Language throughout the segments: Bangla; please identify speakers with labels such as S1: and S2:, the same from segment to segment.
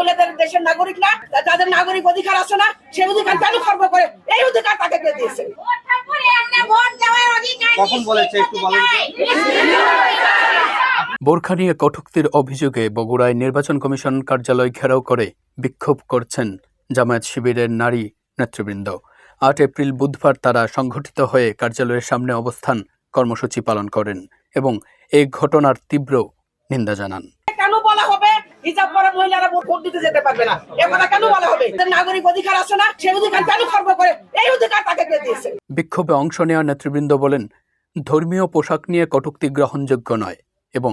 S1: মহিলাদের দেশের নাগরিক না, তাদের নাগরিক অধিকার আছে না, সেই অধিকার কেন খর্ব করে? এই অধিকার তাকে কে দিয়েছে?
S2: কখন বলেছে একটু বলেন তো?
S3: বোরখা নিয়ে কটূক্তির অভিযোগে বগুড়ায় নির্বাচন কমিশন কার্যালয় ঘেরাও করে বিক্ষোভ করছেন জামায়াত শিবিরের নারী নেতৃবৃন্দ। ৮ এপ্রিল বুধবার তারা সংগঠিত হয়ে কার্যালয়ের সামনে অবস্থান কর্মসূচি পালন করেন এবং এই ঘটনার তীব্র নিন্দা জানান।
S1: কেন বলা হবে হিজাব পরা মহিলারা ভোট দিতে যেতে পারবে না? এ কথা কেন বলা হবে? তাদের নাগরিক অধিকার আছে না, সেই অধিকার কেন খর্ব করে? এই অধিকার তাকে কে দিয়েছে?
S3: বিক্ষোভে অংশ নেওয়া নেতৃবৃন্দ বলেন, ধর্মীয় পোশাক নিয়ে কটূক্তি গ্রহণযোগ্য নয় এবং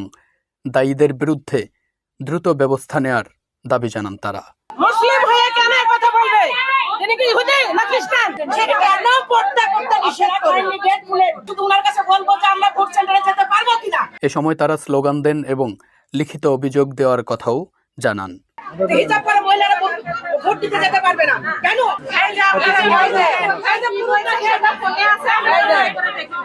S3: দায়ীদের বিরুদ্ধে দ্রুত ব্যবস্থা নেয়ার দাবি জানান তারা।
S1: মুসলিম হয়ে কেন কথা বলবে? তিনি কি ইহুদি না খ্রিস্টান? সেটা কেন পর্দা করতে নিষেধ করেন? শুধু ওনার কাছে বলবো যে আমরা ভোট সেন্টারে যেতে পারবো কিনা।
S3: এ সময় তারা স্লোগান দেন এবং লিখিত অভিযোগ দেওয়ার কথাও জানান।
S1: হিজাব পরা মহিলারা ভোট দিতে যেতে পারবে না কেন?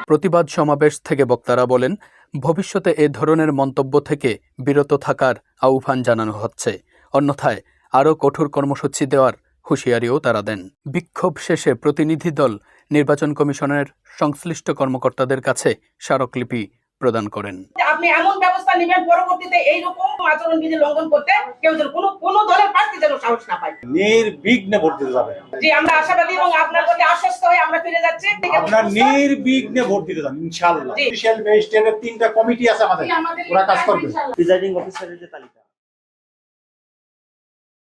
S3: প্রতিবাদ সমাবেশ থেকে বক্তারা বলেন, ভবিষ্যতে এ ধরনের মন্তব্য থেকে বিরত থাকার আহ্বান জানানো হচ্ছে, অন্যথায় আরও কঠোর কর্মসূচি দেওয়ার হুঁশিয়ারিও তারা দেন। বিক্ষোভ শেষে প্রতিনিধি দল নির্বাচন কমিশনের সংশ্লিষ্ট কর্মকর্তাদের কাছে স্মারকলিপি প্রদান করেন।
S1: আপনি এমন ব্যবস্থা নেবেন পরবর্তীতে এইরকম আচরণবিধি লঙ্ঘন করতে কেউ যেন কোনো দলের প্রার্থী যেন সাহস না পায়।
S2: নির্বিঘ্নে ভোট দিতে যাবে।
S1: জি, আমরা আশাবাদী এবং আপনার প্রতি আশ্বস্ত হয়ে আমরা ফিরে যাচ্ছি।
S2: আপনার নির্বিঘ্নে ভোট দিতে যান ইনশাআল্লাহ। স্পেশাল ম্যাজিস্ট্রেটের 3টা কমিটি আছে আমাদের, ওরা কাজ করবে।
S4: প্রিজাইডিং অফিসারের যে তালিকা